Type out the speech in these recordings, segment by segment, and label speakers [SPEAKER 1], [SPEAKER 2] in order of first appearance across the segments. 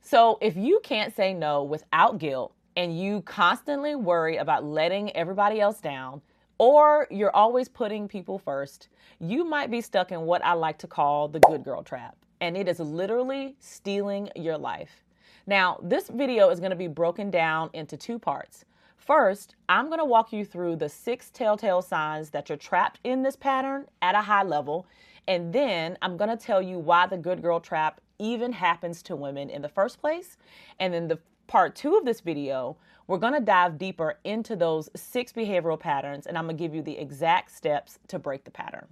[SPEAKER 1] So if you can't say no without guilt and you constantly worry about letting everybody else down, or you're always putting people first, you might be stuck in what I like to call the good girl trap. And it is literally stealing your life. Now, this video is going to be broken down into two parts. First, I'm going to walk you through the 6 telltale signs that you're trapped in this pattern at a high level. And then I'm going to tell you why the good girl trap even happens to women in the first place. And then the part 2 of this video, we're going to dive deeper into those 6 behavioral patterns, and I'm going to give you the exact steps to break the pattern.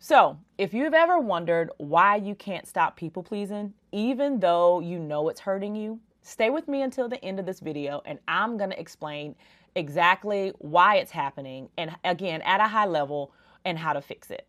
[SPEAKER 1] So, if you've ever wondered why you can't stop people pleasing, even though you know it's hurting you, stay with me until the end of this video, and I'm going to explain exactly why it's happening, and again, at a high level, and how to fix it.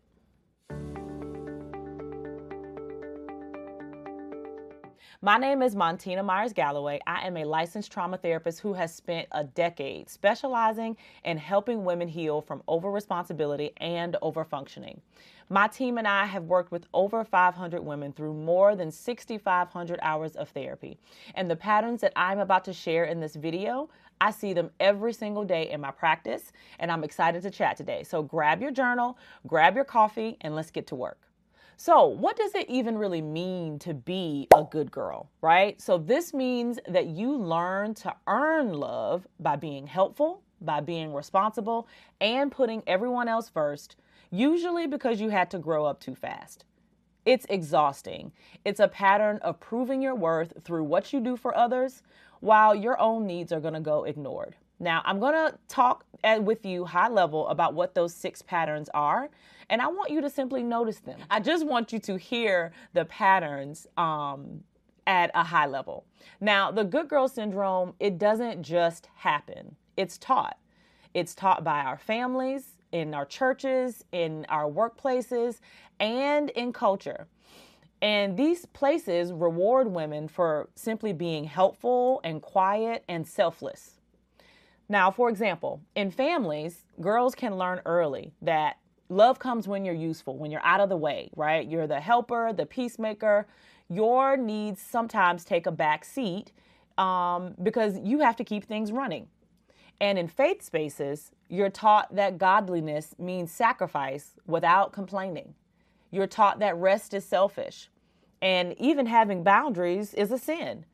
[SPEAKER 1] My name is Montina Myers-Galloway. I am a licensed trauma therapist who has spent a decade specializing in helping women heal from over-responsibility and over-functioning. My team and I have worked with over 500 women through more than 6,500 hours of therapy. And the patterns that I'm about to share in this video, I see them every single day in my practice, and I'm excited to chat today. So grab your journal, grab your coffee, and let's get to work. So what does it even really mean to be a good girl, right? So this means that you learn to earn love by being helpful, by being responsible, and putting everyone else first, usually because you had to grow up too fast. It's exhausting. It's a pattern of proving your worth through what you do for others, while your own needs are going to go ignored. Now, I'm going to talk with you high level about what those 6 patterns are, and I want you to simply notice them. I just want you to hear the patterns at a high level. Now, the good girl syndrome, it doesn't just happen. It's taught. It's taught by our families, in our churches, in our workplaces, and in culture. And these places reward women for simply being helpful and quiet and selfless. Now, for example, in families, girls can learn early that love comes when you're useful, when you're out of the way, right? You're the helper, the peacemaker. Your needs sometimes take a back seat because you have to keep things running. And in faith spaces, you're taught that godliness means sacrifice without complaining. You're taught that rest is selfish, and even having boundaries is a sin.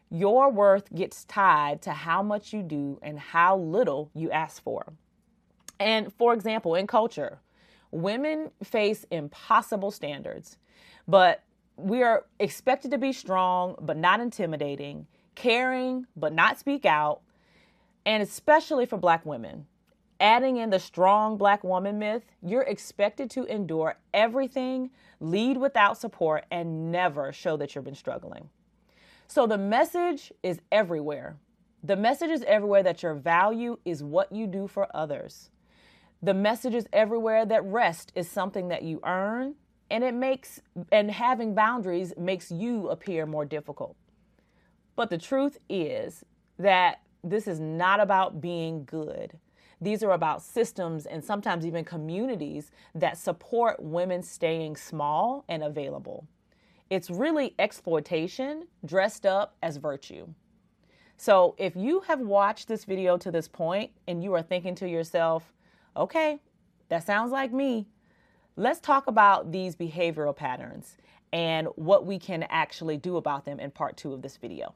[SPEAKER 1] Your worth gets tied to how much you do and how little you ask for. And for example, in culture, women face impossible standards, but we are expected to be strong, but not intimidating, caring, but not speak out, and especially for Black women. Adding in the strong Black woman myth, you're expected to endure everything, lead without support, and never show that you've been struggling. So the message is everywhere. The message is everywhere that your value is what you do for others. The message is everywhere that rest is something that you earn, and having boundaries makes you appear more difficult. But the truth is that this is not about being good. These are about systems and sometimes even communities that support women staying small and available. It's really exploitation dressed up as virtue. So if you have watched this video to this point and you are thinking to yourself, okay, that sounds like me, let's talk about these behavioral patterns and what we can actually do about them in part 2 of this video.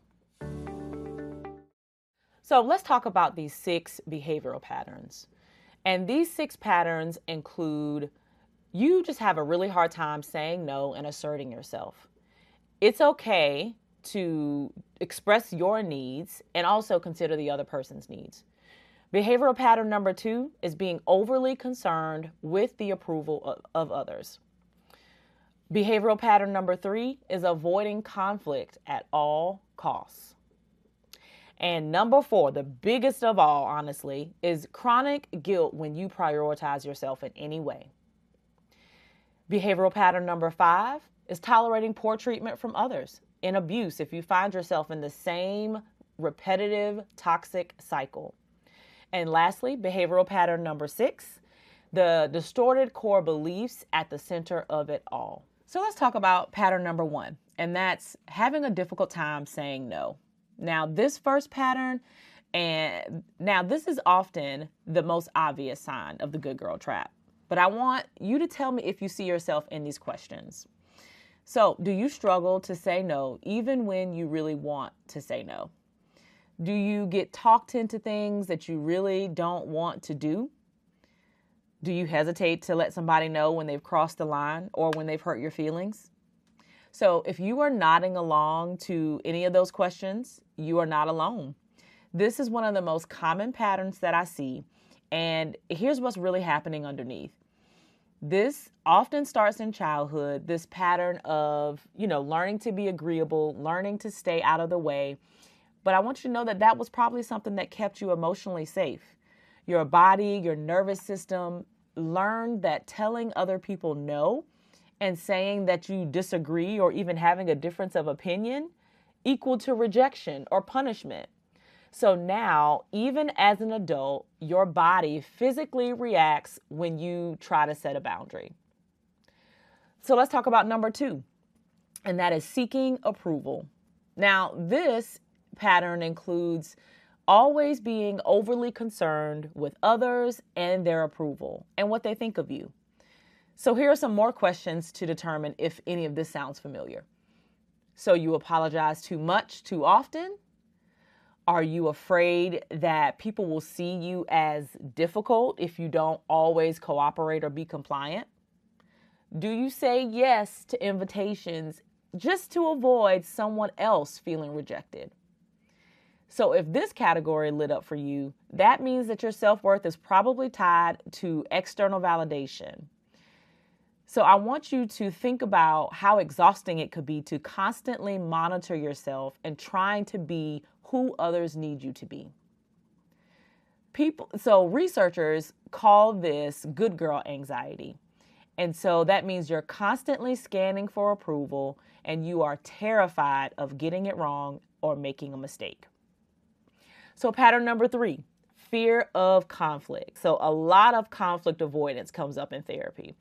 [SPEAKER 1] So let's talk about these 6 behavioral patterns. And these 6 patterns include you just have a really hard time saying no and asserting yourself. It's okay to express your needs and also consider the other person's needs. Behavioral pattern number 2 is being overly concerned with the approval of others. Behavioral pattern number 3 is avoiding conflict at all costs. And number 4, the biggest of all, honestly, is chronic guilt when you prioritize yourself in any way. Behavioral pattern number 5 is tolerating poor treatment from others and abuse if you find yourself in the same repetitive, toxic cycle. And lastly, behavioral pattern number 6, the distorted core beliefs at the center of it all. So let's talk about pattern number 1, and that's having a difficult time saying no. Now, this first pattern, and now this is often the most obvious sign of the good girl trap. But I want you to tell me if you see yourself in these questions. So, do you struggle to say no even when you really want to say no? Do you get talked into things that you really don't want to do? Do you hesitate to let somebody know when they've crossed the line or when they've hurt your feelings? So if you are nodding along to any of those questions, you are not alone. This is one of the most common patterns that I see, and here's what's really happening underneath. This often starts in childhood, this pattern of, learning to be agreeable, learning to stay out of the way. But I want you to know that that was probably something that kept you emotionally safe. Your body, your nervous system learned that telling other people no and saying that you disagree or even having a difference of opinion equal to rejection or punishment. So now, even as an adult, your body physically reacts when you try to set a boundary. So let's talk about number 2, and that is seeking approval. Now, this pattern includes always being overly concerned with others and their approval and what they think of you. So here are some more questions to determine if any of this sounds familiar. So you apologize too much, too often? Are you afraid that people will see you as difficult if you don't always cooperate or be compliant? Do you say yes to invitations just to avoid someone else feeling rejected? So if this category lit up for you, that means that your self-worth is probably tied to external validation. So I want you to think about how exhausting it could be to constantly monitor yourself and trying to be who others need you to be. So researchers call this good girl anxiety. And so that means you're constantly scanning for approval and you are terrified of getting it wrong or making a mistake. So pattern number 3, fear of conflict. So a lot of conflict avoidance comes up in therapy.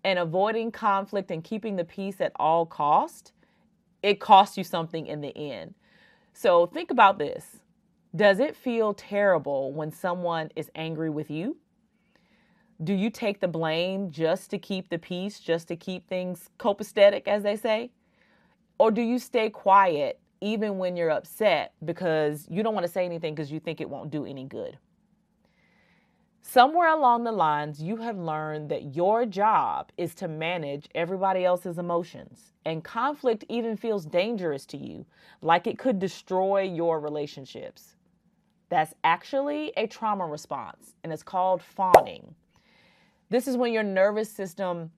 [SPEAKER 1] And avoiding conflict and keeping the peace at all cost, it costs you something in the end. So think about this. Does it feel terrible when someone is angry with you? Do you take the blame just to keep the peace, just to keep things copacetic, as they say? Or do you stay quiet even when you're upset because you don't want to say anything because you think it won't do any good? Somewhere along the lines, you have learned that your job is to manage everybody else's emotions, and conflict even feels dangerous to you, like it could destroy your relationships. That's actually a trauma response, and it's called fawning. This is when your nervous system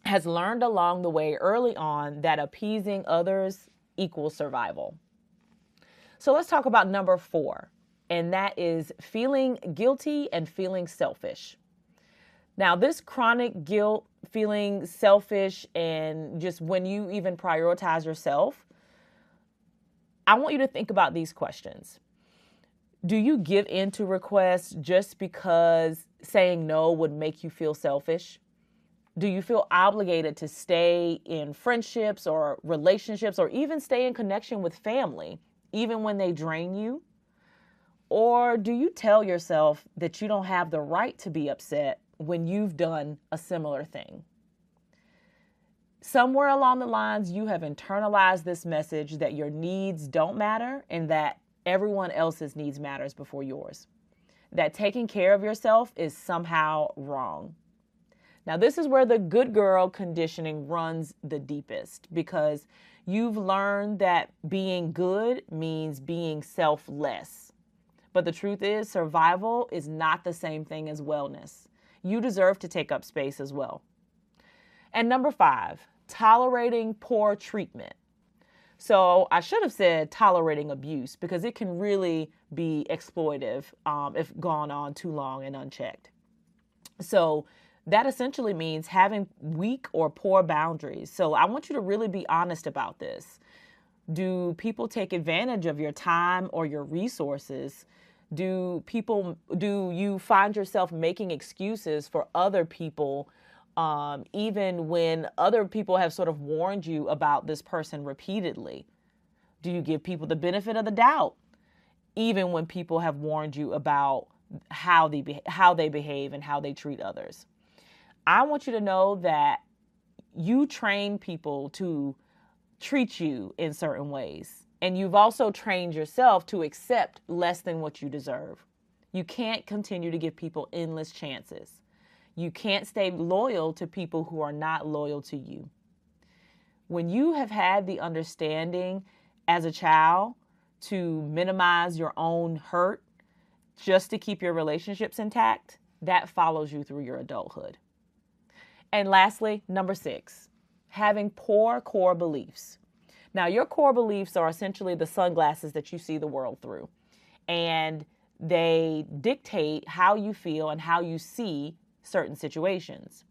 [SPEAKER 1] has learned along the way early on that appeasing others equals survival. So let's talk about number 4, and that is feeling guilty and feeling selfish. Now, this chronic guilt, feeling selfish, and just when you even prioritize yourself, I want you to think about these questions. Do you give in to requests just because saying no would make you feel selfish? Do you feel obligated to stay in friendships or relationships or even stay in connection with family, even when they drain you? Or do you tell yourself that you don't have the right to be upset when you've done a similar thing? Somewhere along the lines, you have internalized this message that your needs don't matter and that everyone else's needs matters before yours. That taking care of yourself is somehow wrong. Now, this is where the good girl conditioning runs the deepest because you've learned that being good means being selfless. But the truth is, survival is not the same thing as wellness. You deserve to take up space as well. And number 5, tolerating poor treatment. So I should have said tolerating abuse because it can really be exploitive if gone on too long and unchecked. So that essentially means having weak or poor boundaries. So I want you to really be honest about this. Do people take advantage of your time or your resources? Do you find yourself making excuses for other people even when other people have sort of warned you about this person repeatedly? Do you give people the benefit of the doubt, even when people have warned you about how they behave and how they treat others? I want you to know that you train people to treat you in certain ways. And you've also trained yourself to accept less than what you deserve. You can't continue to give people endless chances. You can't stay loyal to people who are not loyal to you. When you have had the understanding as a child to minimize your own hurt just to keep your relationships intact, that follows you through your adulthood. And lastly, number 6, having poor core beliefs. Now, your core beliefs are essentially the sunglasses that you see the world through, and they dictate how you feel and how you see certain situations.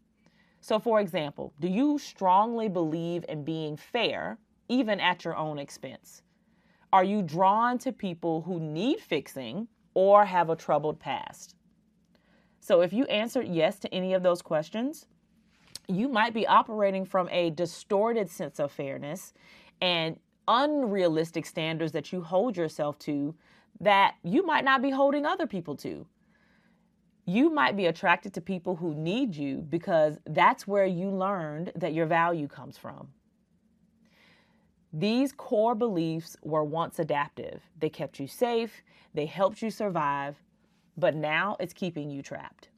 [SPEAKER 1] So, for example, do you strongly believe in being fair, even at your own expense? Are you drawn to people who need fixing or have a troubled past? So if you answered yes to any of those questions, you might be operating from a distorted sense of fairness and unrealistic standards that you hold yourself to that you might not be holding other people to. You might be attracted to people who need you because that's where you learned that your value comes from. These core beliefs were once adaptive. They kept you safe, they helped you survive, but now it's keeping you trapped.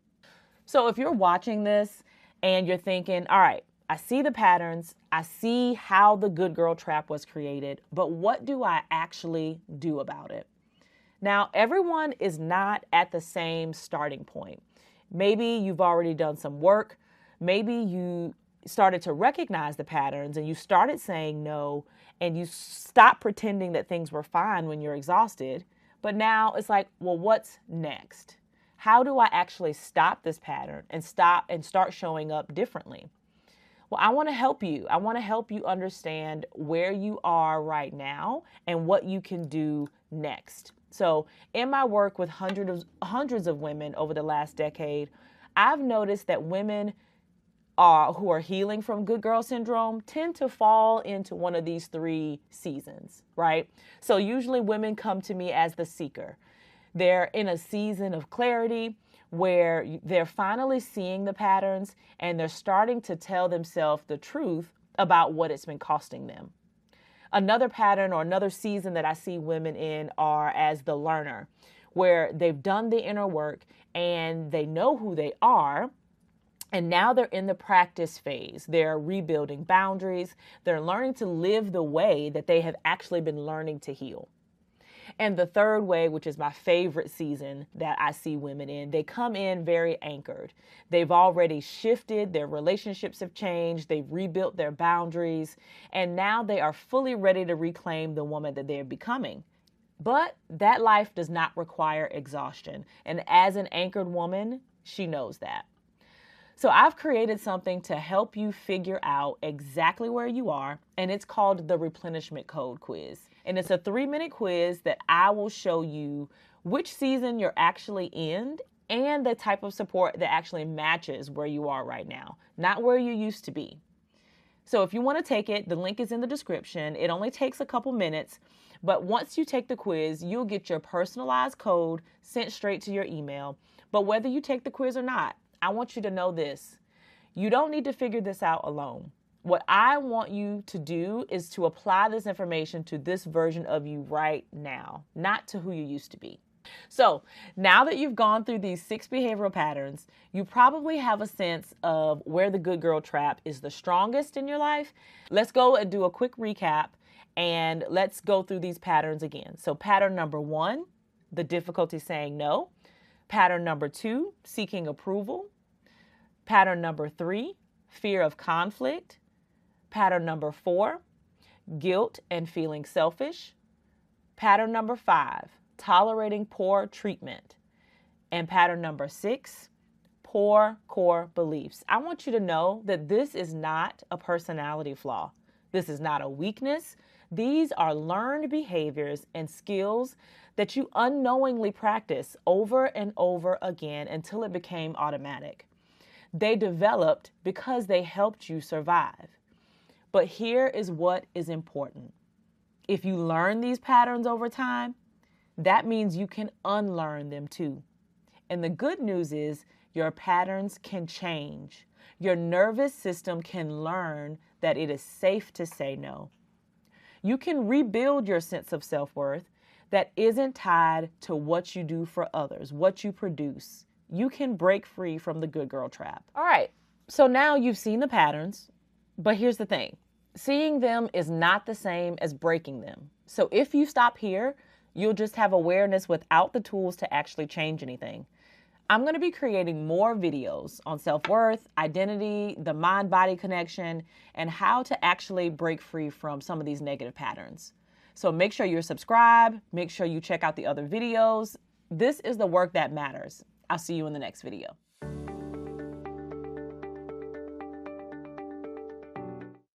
[SPEAKER 1] So if you're watching this and you're thinking, all right, I see the patterns, I see how the good girl trap was created, but what do I actually do about it? Now, everyone is not at the same starting point. Maybe you've already done some work. Maybe you started to recognize the patterns and you started saying no, and you stopped pretending that things were fine when you're exhausted. But now it's like, well, what's next? How do I actually stop this pattern and start showing up differently? Well, I want to help you. I want to help you understand where you are right now and what you can do next. So in my work with hundreds of women over the last decade, I've noticed that women who are healing from good girl syndrome tend to fall into one of these 3 seasons, right? So usually women come to me as the seeker. They're in a season of clarity where they're finally seeing the patterns and they're starting to tell themselves the truth about what it's been costing them. Another pattern or another season that I see women in are as the learner, where they've done the inner work and they know who they are. And now they're in the practice phase. They're rebuilding boundaries. They're learning to live the way that they have actually been learning to heal. And the third way, which is my favorite season that I see women in, they come in very anchored. They've already shifted. Their relationships have changed. They've rebuilt their boundaries. And now they are fully ready to reclaim the woman that they're becoming. But that life does not require exhaustion. And as an anchored woman, she knows that. So I've created something to help you figure out exactly where you are, and it's called the Replenishment Code Quiz. And it's a 3-minute quiz that I will show you which season you're actually in and the type of support that actually matches where you are right now, not where you used to be. So if you want to take it, the link is in the description. It only takes a couple minutes, but once you take the quiz, you'll get your personalized code sent straight to your email. But whether you take the quiz or not, I want you to know this. You don't need to figure this out alone. What I want you to do is to apply this information to this version of you right now, not to who you used to be. So now that you've gone through these 6 behavioral patterns, you probably have a sense of where the good girl trap is the strongest in your life. Let's go and do a quick recap and let's go through these patterns again. So pattern number 1, the difficulty saying no. Pattern number 2, seeking approval. Pattern number 3, fear of conflict. Pattern number 4, guilt and feeling selfish. Pattern number 5, tolerating poor treatment. And pattern number 6, poor core beliefs. I want you to know that this is not a personality flaw. This is not a weakness. These are learned behaviors and skills that you unknowingly practice over and over again until it became automatic. They developed because they helped you survive. But here is what is important. If you learn these patterns over time, that means you can unlearn them too. And the good news is your patterns can change. Your nervous system can learn that it is safe to say no. You can rebuild your sense of self-worth that isn't tied to what you do for others, what you produce. You can break free from the good girl trap. All right, so now you've seen the patterns, but here's the thing. Seeing them is not the same as breaking them. So if you stop here, you'll just have awareness without the tools to actually change anything. I'm going to be creating more videos on self-worth, identity, the mind-body connection, and how to actually break free from some of these negative patterns. So make sure you're subscribed. Make sure you check out the other videos. This is the work that matters. I'll see you in the next video.